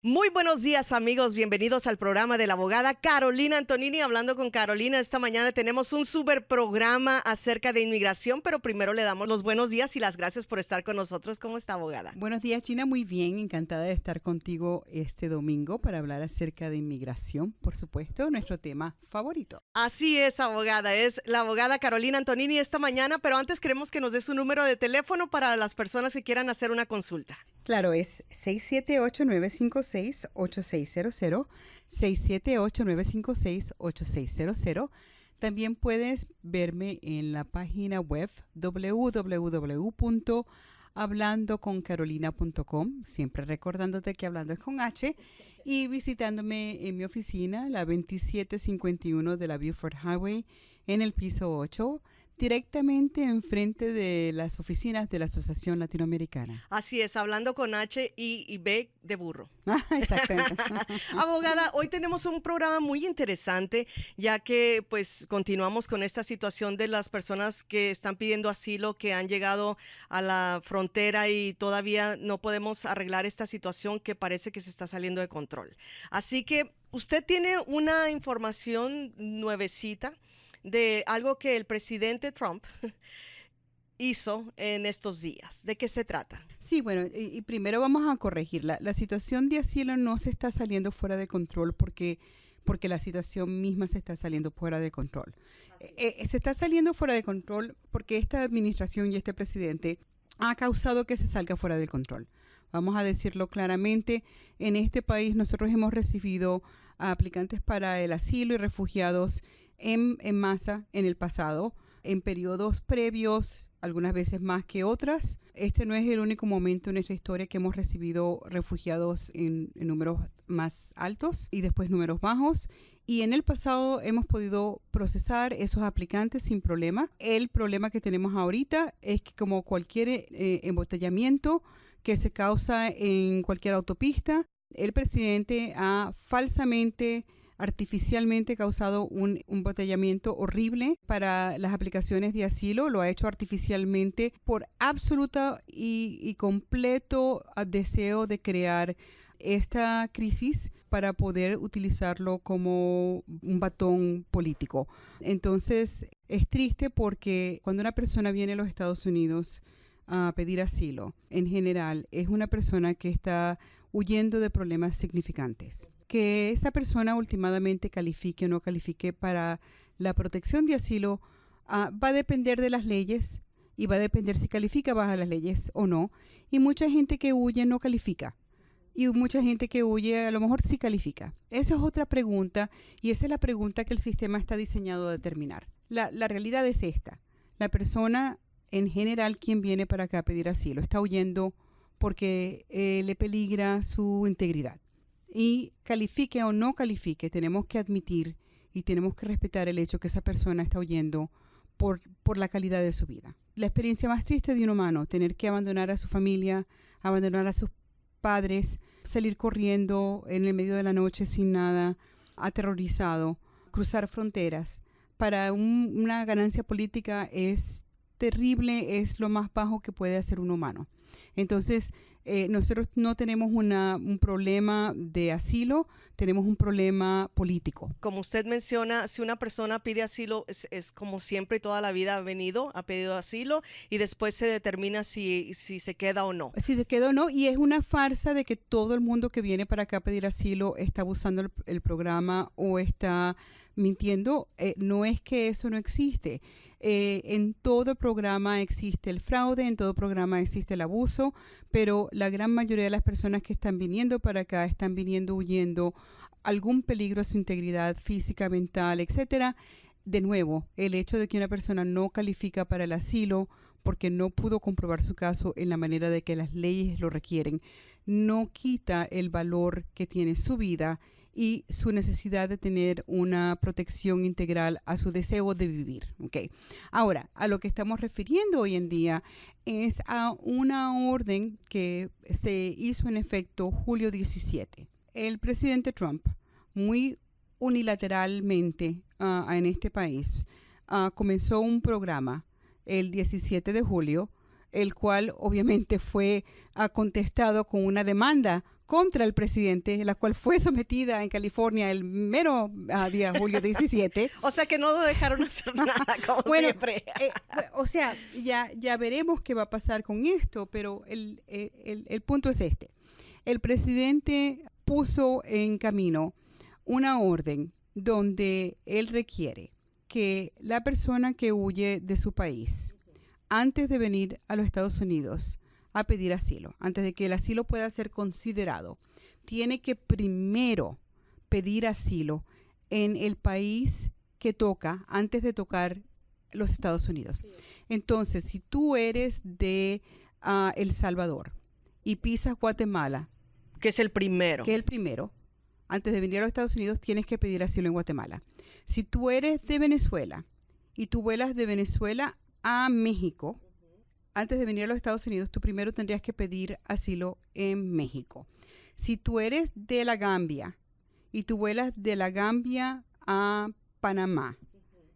Muy buenos días, amigos. Bienvenidos al programa de la abogada Carolina Antonini. Hablando con Carolina, esta mañana tenemos un súper programa acerca de inmigración, pero primero le damos los buenos días y las gracias por estar con nosotros. ¿Cómo está, abogada? Buenos días, Gina. Muy bien. Encantada de estar contigo este domingo para hablar acerca de inmigración, por supuesto, nuestro tema favorito. Así es, abogada. Es la abogada Carolina Antonini esta mañana, pero antes queremos que nos dé su número de teléfono para las personas que quieran hacer una consulta. Claro, es 678-956-8600, 678-956-8600. También puedes verme en la página web www.hablandoconcarolina.com, siempre recordándote que hablando es con H, y visitándome en mi oficina, la 2751 de la Buford Highway, en el piso 8, directamente enfrente de las oficinas de la Asociación Latinoamericana. Así es, hablando con H y B de burro. Exactamente. Abogada, hoy tenemos un programa muy interesante, ya que pues continuamos con esta situación de las personas que están pidiendo asilo, que han llegado a la frontera y todavía no podemos arreglar esta situación que parece que se está saliendo de control. Así que usted tiene una información nuevecita de algo que el presidente Trump hizo en estos días. ¿De qué se trata? Sí, bueno, y primero vamos a corregirla. La situación de asilo no se está saliendo fuera de control porque la situación misma se está saliendo fuera de control. Se está saliendo fuera de control porque esta administración y este presidente ha causado que se salga fuera de control. Vamos a decirlo claramente, en este país nosotros hemos recibido aplicantes para el asilo y refugiados en masa en el pasado, en periodos previos, algunas veces más que otras. Este no es el único momento en nuestra historia que hemos recibido refugiados en números más altos y después números bajos. Y en el pasado hemos podido procesar esos aplicantes sin problema. El problema que tenemos ahorita es que, como cualquier embotellamiento que se causa en cualquier autopista, el presidente ha falsamente, artificialmente causado un embotellamiento horrible para las aplicaciones de asilo. Lo ha hecho artificialmente por absoluta y completo deseo de crear esta crisis para poder utilizarlo como un batón político. Entonces, es triste porque cuando una persona viene a los Estados Unidos a pedir asilo, en general, es una persona que está huyendo de problemas significantes. Que esa persona últimamente califique o no califique para la protección de asilo va a depender de las leyes y va a depender si califica bajo las leyes o no. Y mucha gente que huye no califica. Y mucha gente que huye a lo mejor sí califica. Esa es otra pregunta y esa es la pregunta que el sistema está diseñado a determinar. La realidad es esta. La persona en general quien viene para acá a pedir asilo está huyendo porque le peligra su integridad. Y califique o no califique, tenemos que admitir y tenemos que respetar el hecho que esa persona está huyendo por la calidad de su vida. La experiencia más triste de un humano, tener que abandonar a su familia, abandonar a sus padres, salir corriendo en el medio de la noche sin nada, aterrorizado, cruzar fronteras. Para una ganancia política es terrible, es lo más bajo que puede hacer un humano. Entonces, nosotros no tenemos un problema de asilo, tenemos un problema político. Como usted menciona, si una persona pide asilo, es como siempre toda la vida ha venido, ha pedido asilo y después se determina si se queda o no. Si se queda o no, y es una farsa de que todo el mundo que viene para acá a pedir asilo está abusando el programa o está mintiendo. No es que eso no existe. En todo programa existe el fraude, en todo programa existe el abuso, pero la gran mayoría de las personas que están viniendo para acá están viniendo huyendo algún peligro a su integridad física, mental, etcétera. De nuevo, el hecho de que una persona no califica para el asilo porque no pudo comprobar su caso en la manera de que las leyes lo requieren, no quita el valor que tiene su vida y su necesidad de tener una protección integral a su deseo de vivir. ¿Okay? Ahora, a lo que estamos refiriendo hoy en día es a una orden que se hizo en efecto julio 17. El presidente Trump, muy unilateralmente en este país, comenzó un programa el 17 de julio, el cual obviamente fue contestado con una demanda contra el presidente, la cual fue sometida en California el mero día julio 17. O sea que no lo dejaron hacer nada, como siempre. O sea, ya veremos qué va a pasar con esto, pero el punto es este. El presidente puso en camino una orden donde él requiere que la persona que huye de su país, antes de venir a los Estados Unidos a pedir asilo, antes de que el asilo pueda ser considerado, tiene que primero pedir asilo en el país que toca antes de tocar los Estados Unidos. Entonces, si tú eres de El Salvador y pisas Guatemala, que es el primero. Antes de venir a los Estados Unidos tienes que pedir asilo en Guatemala. Si tú eres de Venezuela y tú vuelas de Venezuela a México, antes de venir a los Estados Unidos, tú primero tendrías que pedir asilo en México. Si tú eres de la Gambia y tú vuelas de la Gambia a Panamá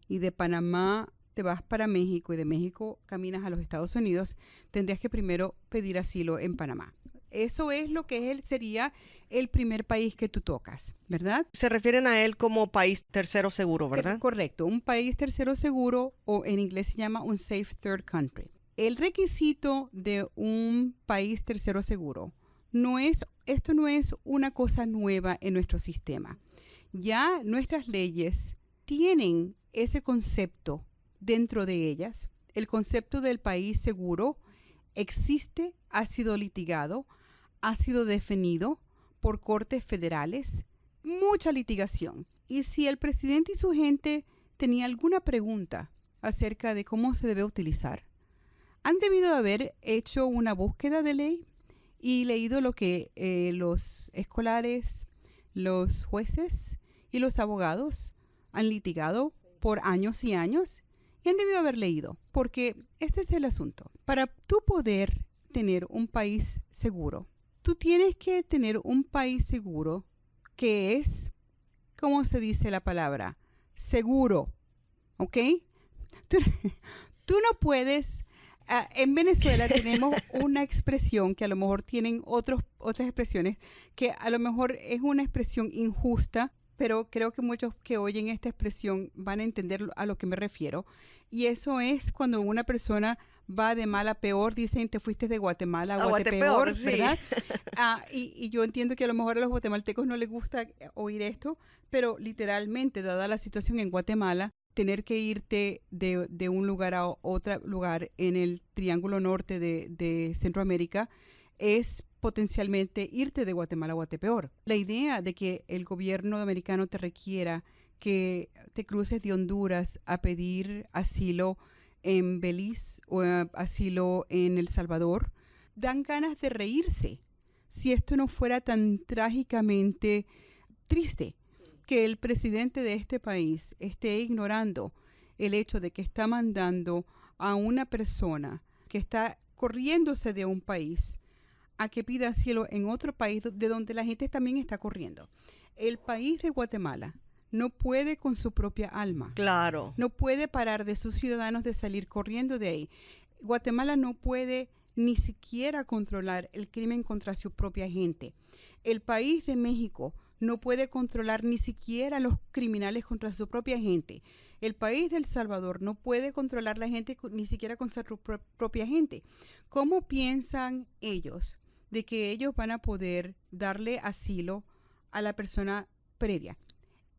y de Panamá te vas para México y de México caminas a los Estados Unidos, tendrías que primero pedir asilo en Panamá. Eso es lo que sería el primer país que tú tocas, ¿verdad? Se refieren a él como país tercero seguro, ¿verdad? Correcto, un país tercero seguro, o en inglés se llama un safe third country. El requisito de un país tercero seguro esto no es una cosa nueva en nuestro sistema. Ya nuestras leyes tienen ese concepto dentro de ellas. El concepto del país seguro existe, ha sido litigado, ha sido definido por cortes federales, mucha litigación. Y si el presidente y su gente tenía alguna pregunta acerca de cómo se debe utilizar, han debido haber hecho una búsqueda de ley y leído lo que los escolares, los jueces y los abogados han litigado por años y años, y han debido haber leído, porque este es el asunto. Para tú poder tener un país seguro, tú tienes que tener un país seguro que es, ¿cómo se dice la palabra? Seguro, ¿ok? Tú no puedes. En Venezuela tenemos una expresión que a lo mejor tienen otras expresiones, que a lo mejor es una expresión injusta, pero creo que muchos que oyen esta expresión van a entender a lo que me refiero. Y eso es cuando una persona va de mal a peor, dicen, te fuiste de Guatemala a Guatepeor, sí. ¿verdad? Y yo entiendo que a lo mejor a los guatemaltecos no les gusta oír esto, pero literalmente, dada la situación en Guatemala, tener que irte de un lugar a otro lugar en el Triángulo Norte de Centroamérica es potencialmente irte de Guatemala a Guatepeor. La idea de que el gobierno americano te requiera que te cruces de Honduras a pedir asilo en Belice o asilo en El Salvador, dan ganas de reírse si esto no fuera tan trágicamente triste. Que el presidente de este país esté ignorando el hecho de que está mandando a una persona que está corriéndose de un país a que pida asilo en otro país de donde la gente también está corriendo. El país de Guatemala no puede con su propia alma. Claro. No puede parar de sus ciudadanos de salir corriendo de ahí. Guatemala no puede ni siquiera controlar el crimen contra su propia gente. El país de México no puede controlar ni siquiera los criminales contra su propia gente. El país de El Salvador no puede controlar la gente ni siquiera contra su propia gente. ¿Cómo piensan ellos de que ellos van a poder darle asilo a la persona previa?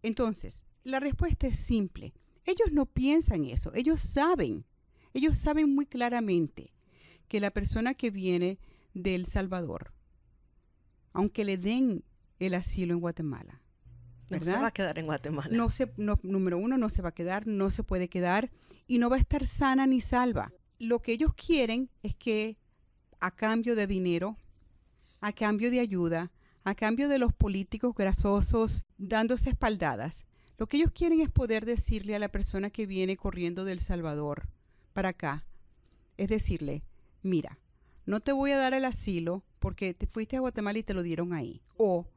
Entonces, la respuesta es simple. Ellos no piensan eso. Ellos saben muy claramente que la persona que viene de El Salvador, aunque le den el asilo en Guatemala, ¿verdad? No se va a quedar en Guatemala. Número uno, no se va a quedar, no se puede quedar y no va a estar sana ni salva. Lo que ellos quieren es que a cambio de dinero, a cambio de ayuda, a cambio de los políticos grasosos dándose espaldadas, lo que ellos quieren es poder decirle a la persona que viene corriendo de El Salvador para acá, es decirle, mira, no te voy a dar el asilo porque te fuiste a Guatemala y te lo dieron ahí. O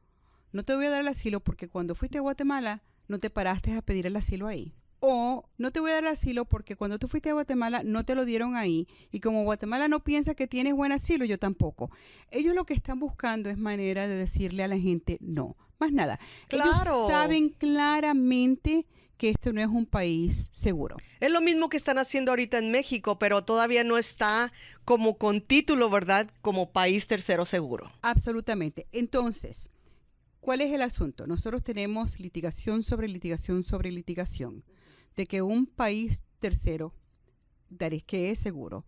no te voy a dar el asilo porque cuando fuiste a Guatemala no te paraste a pedir el asilo ahí. O no te voy a dar asilo porque cuando tú fuiste a Guatemala no te lo dieron ahí. Y como Guatemala no piensa que tienes buen asilo, yo tampoco. Ellos lo que están buscando es manera de decirle a la gente no. Más nada. Ellos Claro. saben claramente que esto no es un país seguro. Es lo mismo que están haciendo ahorita en México, pero todavía no está como con título, ¿verdad? Como país tercero seguro. Absolutamente. Entonces, ¿cuál es el asunto? Nosotros tenemos litigación sobre litigación sobre litigación de que un país tercero, que es seguro,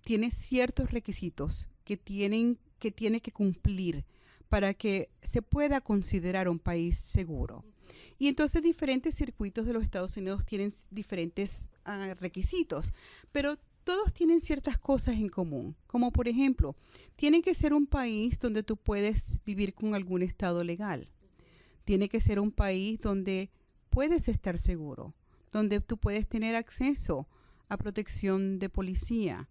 tiene ciertos requisitos que tiene que cumplir para que se pueda considerar un país seguro. Y entonces diferentes circuitos de los Estados Unidos tienen diferentes requisitos, pero todos tienen ciertas cosas en común, como por ejemplo, tiene que ser un país donde tú puedes vivir con algún estado legal. Tiene que ser un país donde puedes estar seguro, donde tú puedes tener acceso a protección de policía,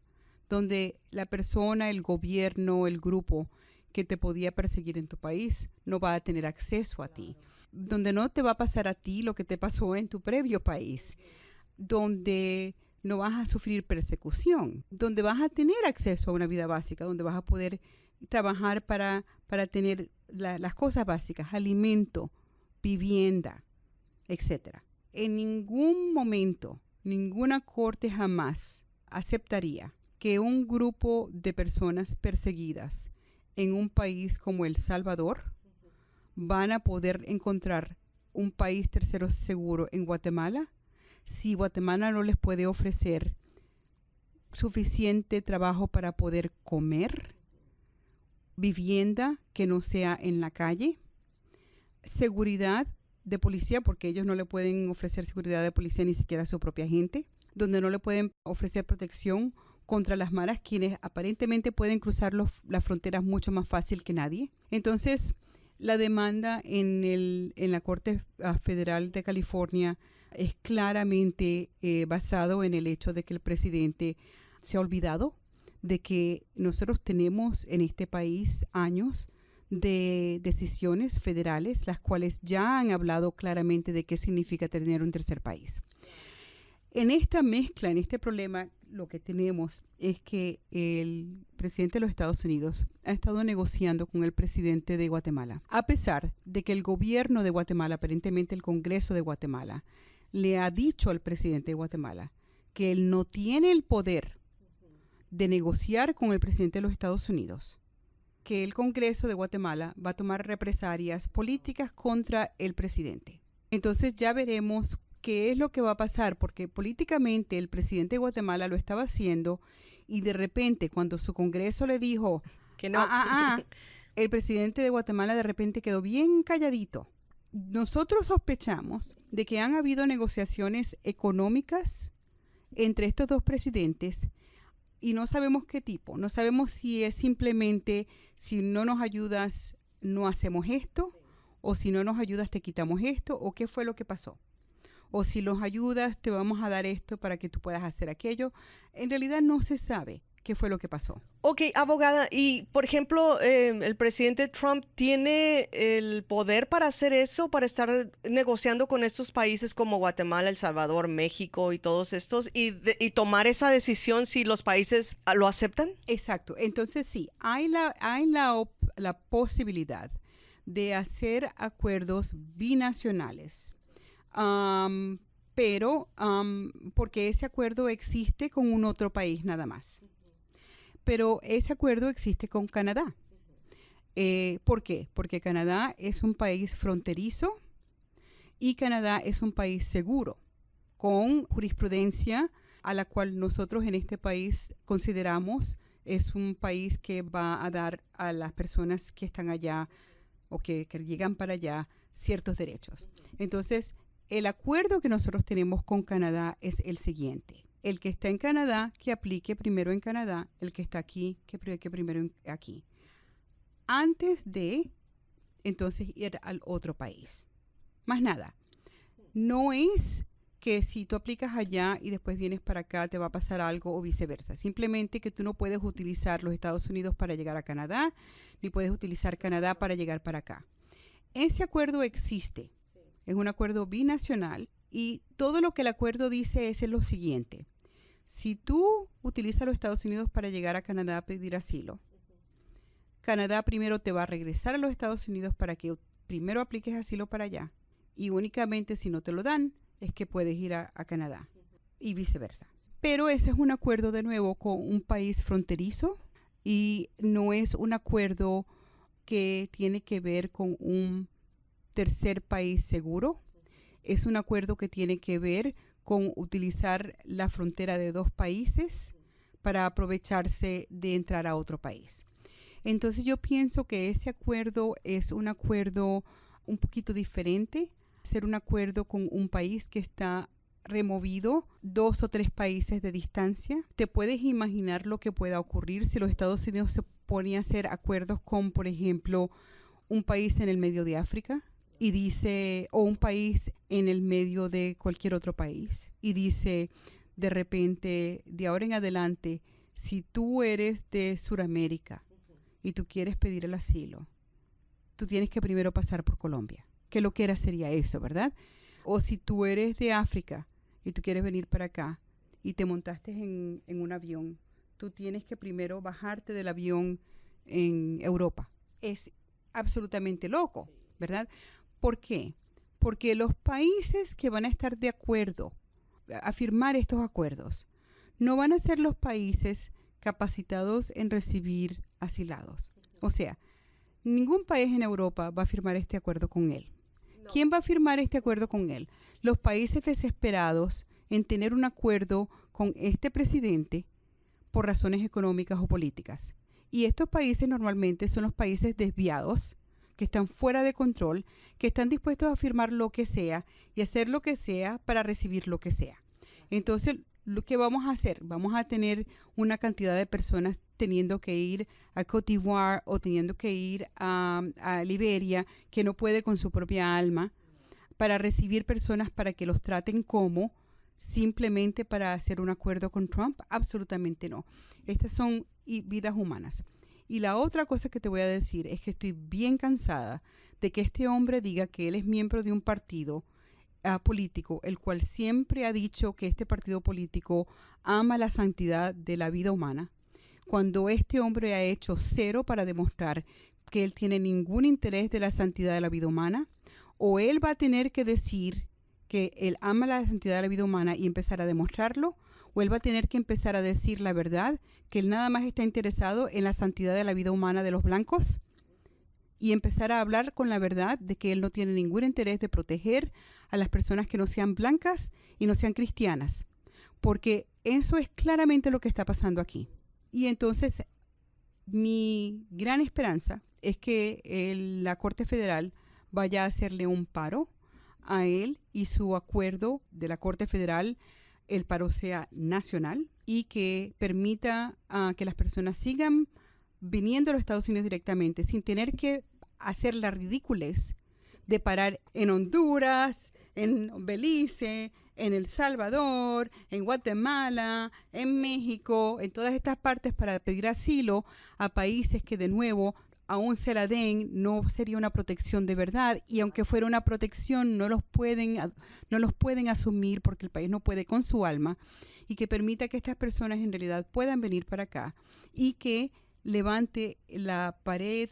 donde la persona, el gobierno, el grupo que te podía perseguir en tu país no va a tener acceso a ti, donde no te va a pasar a ti lo que te pasó en tu previo país, donde no vas a sufrir persecución, donde vas a tener acceso a una vida básica, donde vas a poder trabajar para tener las cosas básicas, alimento, vivienda, etcétera. En ningún momento, ninguna corte jamás aceptaría que un grupo de personas perseguidas en un país como El Salvador van a poder encontrar un país tercero seguro en Guatemala si Guatemala no les puede ofrecer suficiente trabajo para poder comer, vivienda que no sea en la calle, seguridad de policía, porque ellos no le pueden ofrecer seguridad de policía ni siquiera a su propia gente, donde no le pueden ofrecer protección contra las maras, quienes aparentemente pueden cruzar las fronteras mucho más fácil que nadie. Entonces, la demanda en la Corte Federal de California es claramente basado en el hecho de que el presidente se ha olvidado de que nosotros tenemos en este país años de decisiones federales, las cuales ya han hablado claramente de qué significa tener un tercer país. En esta mezcla, en este problema, lo que tenemos es que el presidente de los Estados Unidos ha estado negociando con el presidente de Guatemala, a pesar de que el gobierno de Guatemala, aparentemente el Congreso de Guatemala, le ha dicho al presidente de Guatemala que él no tiene el poder de negociar con el presidente de los Estados Unidos, que el Congreso de Guatemala va a tomar represalias políticas contra el presidente. Entonces ya veremos qué es lo que va a pasar, porque políticamente el presidente de Guatemala lo estaba haciendo y de repente cuando su Congreso le dijo Que no. el presidente de Guatemala de repente quedó bien calladito. Nosotros sospechamos de que han habido negociaciones económicas entre estos dos presidentes y no sabemos qué tipo. No sabemos si es simplemente, si no nos ayudas, no hacemos esto, o si no nos ayudas, te quitamos esto, o qué fue lo que pasó. O si nos ayudas, te vamos a dar esto para que tú puedas hacer aquello. En realidad no se sabe qué fue lo que pasó. Ok, abogada, y por ejemplo, el presidente Trump tiene el poder para hacer eso, para estar negociando con estos países como Guatemala, El Salvador, México y todos estos, y tomar esa decisión si los países lo aceptan. Exacto. Entonces sí, hay la posibilidad de hacer acuerdos binacionales. Pero porque ese acuerdo existe con un otro país nada más. Pero ese acuerdo existe con Canadá. ¿Por qué? Porque Canadá es un país fronterizo y Canadá es un país seguro, con jurisprudencia a la cual nosotros en este país consideramos es un país que va a dar a las personas que están allá o que llegan para allá ciertos derechos. Entonces, el acuerdo que nosotros tenemos con Canadá es el siguiente. El que está en Canadá, que aplique primero en Canadá. El que está aquí, que aplique primero aquí. Antes de, entonces, ir al otro país. Más nada. No es que si tú aplicas allá y después vienes para acá te va a pasar algo o viceversa. Simplemente que tú no puedes utilizar los Estados Unidos para llegar a Canadá, ni puedes utilizar Canadá para llegar para acá. Ese acuerdo existe. Es un acuerdo binacional Y todo lo que el acuerdo dice es lo siguiente. Si tú utilizas los Estados Unidos para llegar a Canadá a pedir asilo, Canadá primero te va a regresar a los Estados Unidos para que primero apliques asilo para allá. Y únicamente si no te lo dan, es que puedes ir a Canadá y viceversa. Pero ese es un acuerdo de nuevo con un país fronterizo y no es un acuerdo que tiene que ver con un tercer país seguro. Es un acuerdo que tiene que ver con utilizar la frontera de dos países para aprovecharse de entrar a otro país. Entonces yo pienso que ese acuerdo es un acuerdo un poquito diferente, ser un acuerdo con un país que está removido 2 o 3 países de distancia. ¿Te puedes imaginar lo que pueda ocurrir si los Estados Unidos se pone a hacer acuerdos con, por ejemplo, un país en el medio de África? Y dice, o un país en el medio de cualquier otro país, y dice de repente, de ahora en adelante, si tú eres de Sudamérica y tú quieres pedir el asilo, tú tienes que primero pasar por Colombia. ¿Qué lo que era sería eso, verdad? O si tú eres de África y tú quieres venir para acá y te montaste en un avión, tú tienes que primero bajarte del avión en Europa. Es absolutamente loco, ¿verdad? ¿Por qué? Porque los países que van a estar de acuerdo a firmar estos acuerdos no van a ser los países capacitados en recibir asilados. O sea, ningún país en Europa va a firmar este acuerdo con él. No. ¿Quién va a firmar este acuerdo con él? Los países desesperados en tener un acuerdo con este presidente por razones económicas o políticas. Y estos países normalmente son los países desviados, que están fuera de control, que están dispuestos a firmar lo que sea y hacer lo que sea para recibir lo que sea. Entonces, lo que vamos a hacer, vamos a tener una cantidad de personas teniendo que ir a Côte d'Ivoire o teniendo que ir a Liberia, que no puede con su propia alma, para recibir personas para que los traten como simplemente para hacer un acuerdo con Trump. Absolutamente no. Estas son vidas humanas. Y la otra cosa que te voy a decir es que estoy bien cansada de que este hombre diga que él es miembro de un partido político, el cual siempre ha dicho que este partido político ama la santidad de la vida humana, cuando este hombre ha hecho cero para demostrar que él tiene ningún interés de la santidad de la vida humana, o él va a tener que decir que él ama la santidad de la vida humana y empezar a demostrarlo, o él va a tener que empezar a decir la verdad, que él nada más está interesado en la santidad de la vida humana de los blancos, y empezar a hablar con la verdad de que él no tiene ningún interés de proteger a las personas que no sean blancas y no sean cristianas, porque eso es claramente lo que está pasando aquí. Y entonces mi gran esperanza es que la Corte Federal vaya a hacerle un paro a él y su acuerdo de la Corte Federal, el paro sea nacional y que permita que las personas sigan viniendo a los Estados Unidos directamente sin tener que hacer la ridiculez de parar en Honduras, en Belice, en El Salvador, en Guatemala, en México, en todas estas partes para pedir asilo a países que de nuevo, aún se la den, no sería una protección de verdad, y aunque fuera una protección no los pueden asumir porque el país no puede con su alma, y que permita que estas personas en realidad puedan venir para acá y que levante la pared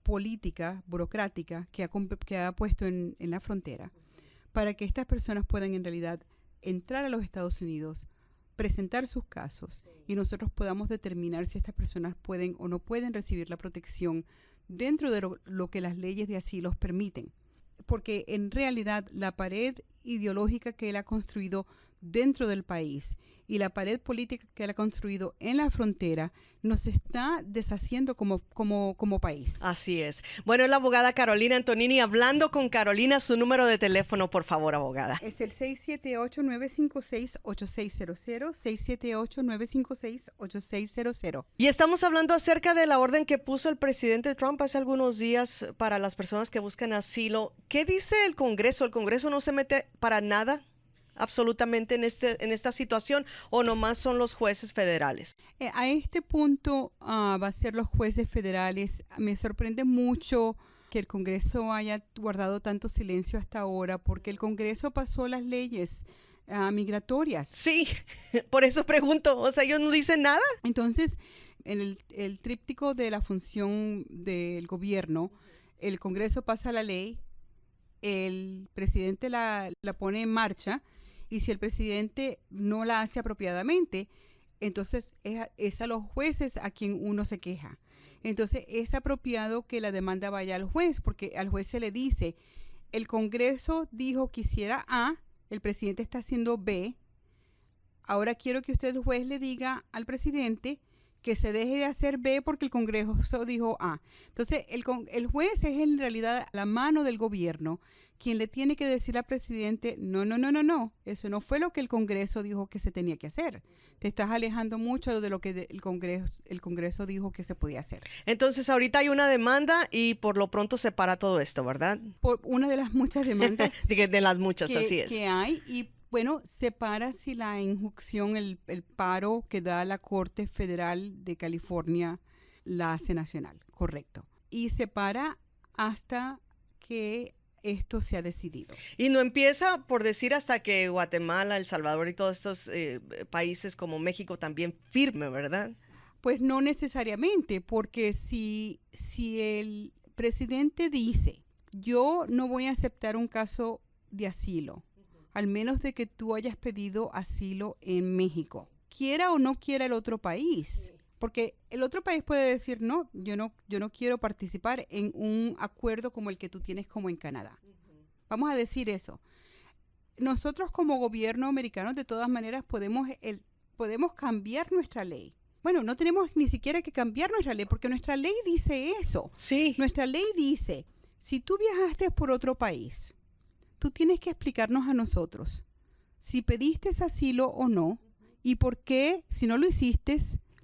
política, burocrática que ha puesto en la frontera, para que estas personas puedan en realidad entrar a los Estados Unidos, presentar sus casos y nosotros podamos determinar si estas personas pueden o no pueden recibir la protección dentro de lo que las leyes de asilo permiten. Porque en realidad la pared ideológica que él ha construido dentro del país y la pared política que él ha construido en la frontera nos está deshaciendo como país. Así es. Bueno, es la abogada Carolina Antonini hablando con Carolina. Su número de teléfono, por favor, abogada. Es el 678-956-8600, 678-956-8600. Y estamos hablando acerca de la orden que puso el presidente Trump hace algunos días para las personas que buscan asilo. ¿Qué dice el Congreso? ¿El Congreso no se mete para nada absolutamente en esta situación o nomás son los jueces federales? A este punto va a ser los jueces federales. Me sorprende mucho que el Congreso haya guardado tanto silencio hasta ahora, porque el Congreso pasó las leyes migratorias. Sí, por eso pregunto, o sea, ellos no dicen nada. Entonces, en el tríptico de la función del gobierno, el Congreso pasa la ley, el presidente la pone en marcha, y si el presidente no la hace apropiadamente, entonces es a los jueces a quien uno se queja. Entonces es apropiado que la demanda vaya al juez, porque al juez se le dice, el Congreso dijo que hiciera A, el presidente está haciendo B, ahora quiero que usted, el juez, le diga al presidente que se deje de hacer B porque el Congreso dijo A. Entonces, el juez es en realidad la mano del gobierno quien le tiene que decir al presidente, no, eso no fue lo que el Congreso dijo que se tenía que hacer. Te estás alejando mucho de lo que el Congreso dijo que se podía hacer. Entonces, ahorita hay una demanda y por lo pronto se para todo esto, ¿verdad? Por una de las muchas demandas de las muchas, así es. Que hay, y bueno, se para si la injunción, el paro que da la Corte Federal de California la hace nacional, correcto. Y se para hasta que esto se ha decidido. Y no empieza, por decir, hasta que Guatemala, El Salvador y todos estos países como México también firme, ¿verdad? Pues no necesariamente, porque si el presidente dice, yo no voy a aceptar un caso de asilo, al menos de que tú hayas pedido asilo en México, quiera o no quiera el otro país, porque el otro país puede decir, no, yo no quiero participar en un acuerdo como el que tú tienes como en Canadá. Vamos a decir eso. Nosotros como gobierno americano, de todas maneras, podemos cambiar nuestra ley. Bueno, no tenemos ni siquiera que cambiar nuestra ley, porque nuestra ley dice eso. Sí. Nuestra ley dice, si tú viajaste por otro país, tú tienes que explicarnos a nosotros si pediste asilo o no, y por qué, si no lo hiciste,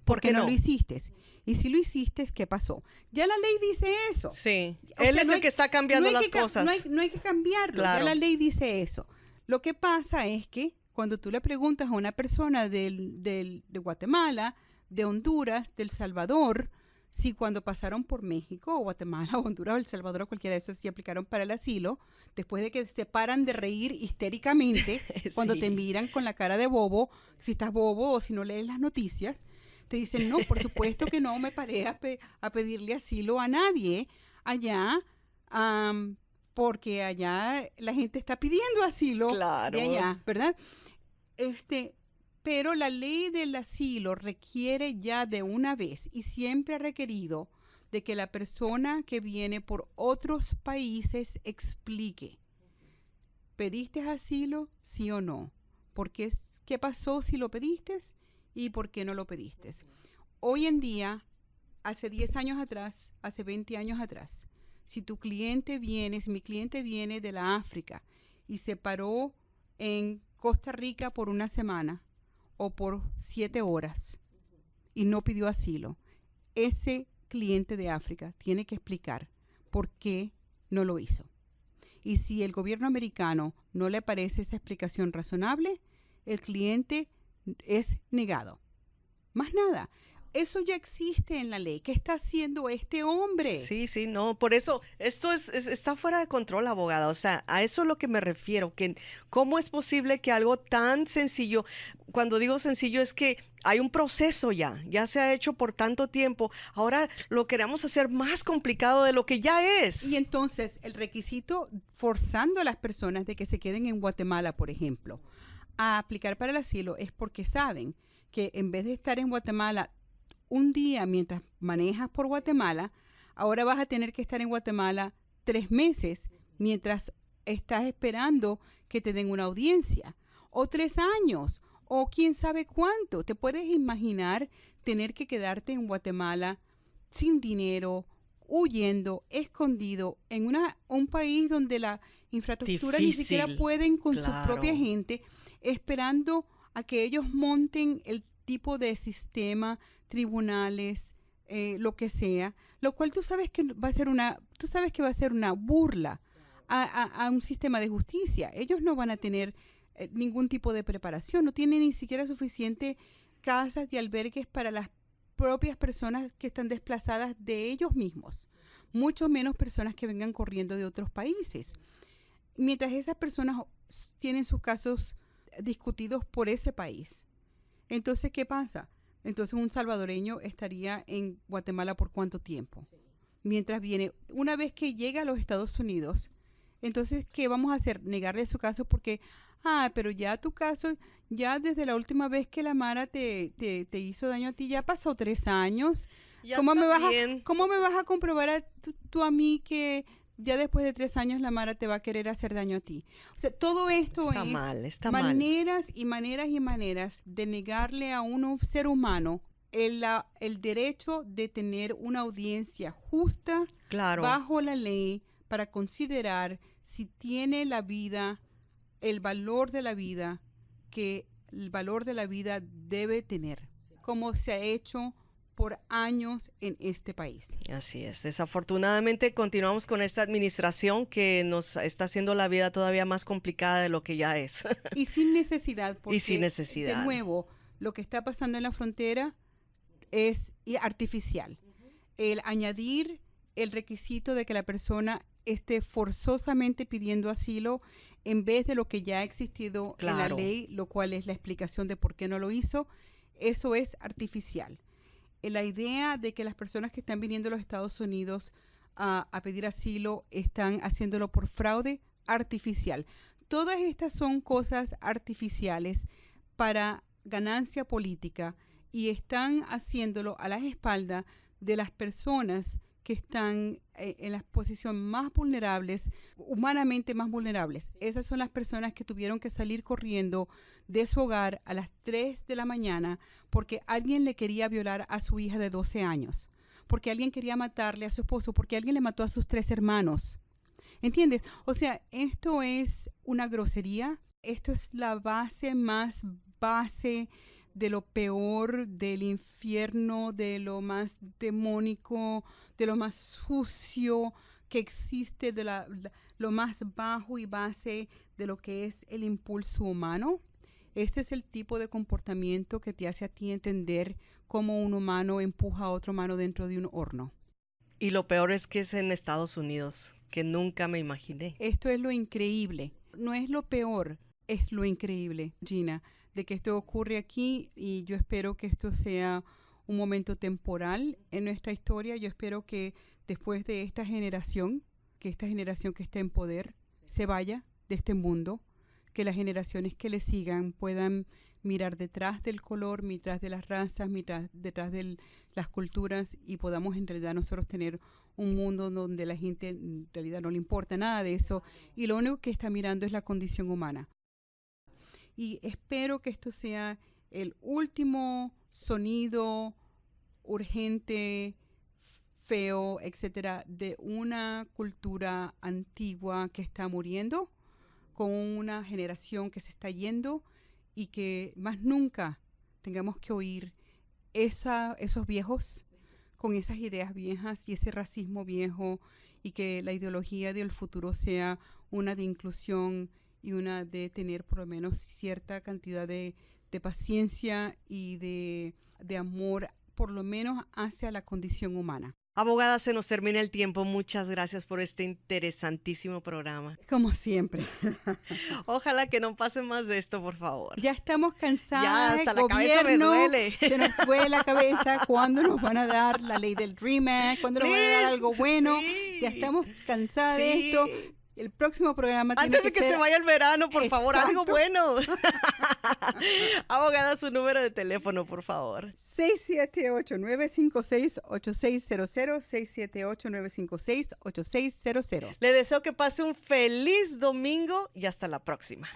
¿por qué no lo hiciste? Y si lo hiciste, ¿qué pasó? Ya la ley dice eso. Sí, él es el que está cambiando las cosas. No hay que cambiarlo, claro. Ya la ley dice eso. Lo que pasa es que cuando tú le preguntas a una persona de Guatemala, de Honduras, de El Salvador, si cuando pasaron por México, o Guatemala, o Honduras, o El Salvador, o cualquiera de esos, si aplicaron para el asilo, después de que se paran de reír histéricamente, sí, cuando te miran con la cara de bobo, si estás bobo o si no lees las noticias, te dicen, no, por supuesto que no me paré a pedirle asilo a nadie allá, porque allá la gente está pidiendo asilo, claro, de allá, ¿verdad? Pero la ley del asilo requiere ya de una vez, y siempre ha requerido, de que la persona que viene por otros países explique, ¿pediste asilo, sí o no? ¿Qué pasó si lo pediste? ¿Y por qué no lo pediste? Hoy en día, hace 10 años atrás, hace 20 años atrás, si mi cliente viene de la África y se paró en Costa Rica por una semana o por 7 horas y no pidió asilo, ese cliente de África tiene que explicar por qué no lo hizo. Y si el gobierno americano no le parece esa explicación razonable, el cliente es negado. Más nada. Eso ya existe en la ley. ¿Qué está haciendo este hombre? Sí, no, por eso esto está fuera de control, abogada. O sea, a eso es lo que me refiero, que cómo es posible que algo tan sencillo, cuando digo sencillo es que hay un proceso ya se ha hecho por tanto tiempo, ahora lo queremos hacer más complicado de lo que ya es. Y entonces el requisito forzando a las personas de que se queden en Guatemala, por ejemplo, a aplicar para el asilo es porque saben que en vez de estar en Guatemala un día mientras manejas por Guatemala, ahora vas a tener que estar en Guatemala 3 meses mientras estás esperando que te den una audiencia, o 3 años, o quién sabe cuánto. ¿Te puedes imaginar tener que quedarte en Guatemala sin dinero, huyendo, escondido, en un país donde la infraestructura difícil, ni siquiera pueden con claro, su propia gente, esperando a que ellos monten el tipo de sistema, tribunales, lo que sea, lo cual tú sabes que va a ser una burla a un sistema de justicia. Ellos no van a tener ningún tipo de preparación, no tienen ni siquiera suficiente casas y albergues para las propias personas que están desplazadas de ellos mismos, mucho menos personas que vengan corriendo de otros países. Mientras esas personas tienen sus casos discutidos por ese país. Entonces, ¿qué pasa? Entonces, un salvadoreño estaría en Guatemala ¿por cuánto tiempo? Mientras viene, una vez que llega a los Estados Unidos, entonces, ¿qué vamos a hacer? Negarle su caso porque, pero ya tu caso, ya desde la última vez que la Mara te hizo daño a ti, ya pasó 3 años. Ya ¿Cómo me estás vas a comprobar tú a mí que ya después de 3 años la Mara te va a querer hacer daño a ti? O sea, todo esto está maneras y maneras y maneras de negarle a un ser humano el derecho de tener una audiencia justa bajo la ley para considerar si tiene la vida, el valor de la vida que el valor de la vida debe tener, como se ha hecho por años en este país. Así es. Desafortunadamente continuamos con esta administración que nos está haciendo la vida todavía más complicada de lo que ya es. Y sin necesidad, porque de nuevo, lo que está pasando en la frontera es artificial. El añadir el requisito de que la persona esté forzosamente pidiendo asilo en vez de lo que ya ha existido en la ley, lo cual es la explicación de por qué no lo hizo, eso es artificial. La idea de que las personas que están viniendo a los Estados Unidos a pedir asilo están haciéndolo por fraude artificial. Todas estas son cosas artificiales para ganancia política y están haciéndolo a las espaldas de las personas que están en las posiciones más vulnerables, humanamente más vulnerables. Esas son las personas que tuvieron que salir corriendo de su hogar a las 3 de la mañana porque alguien le quería violar a su hija de 12 años, porque alguien quería matarle a su esposo, porque alguien le mató a sus 3 hermanos. ¿Entiendes? O sea, esto es una grosería, esto es la base de lo peor, del infierno, de lo más demónico, de lo más sucio que existe, de lo más bajo y base de lo que es el impulso humano. Este es el tipo de comportamiento que te hace a ti entender cómo un humano empuja a otro humano dentro de un horno. Y lo peor es que es en Estados Unidos, que nunca me imaginé. Esto es lo increíble. No es lo peor, es lo increíble, Gina, de que esto ocurre aquí, y yo espero que esto sea un momento temporal en nuestra historia. Yo espero que después de esta generación que está en poder se vaya de este mundo, que las generaciones que le sigan puedan mirar detrás del color, detrás de las razas, detrás de las culturas, y podamos en realidad nosotros tener un mundo donde la gente en realidad no le importa nada de eso y lo único que está mirando es la condición humana. Y espero que esto sea el último sonido urgente, feo, etcétera, de una cultura antigua que está muriendo, con una generación que se está yendo, y que más nunca tengamos que oír esos viejos con esas ideas viejas y ese racismo viejo, y que la ideología del futuro sea una de inclusión y una de tener por lo menos cierta cantidad de paciencia y de amor, por lo menos hacia la condición humana. Abogada, se nos termina el tiempo. Muchas gracias por este interesantísimo programa. Como siempre. Ojalá que no pase más de esto, por favor. Ya estamos cansados. Ya, hasta la cabeza me duele. Se nos duele la cabeza. ¿Cuándo nos van a dar la ley del Dream Act? ¿Cuándo nos van a dar algo bueno? Sí. Ya estamos cansados de esto. El próximo programa tiene antes de que se vaya el verano, por favor, algo bueno. Abogada, su número de teléfono, por favor. 678-956-8600, 678-956-8600. Le deseo que pase un feliz domingo y hasta la próxima.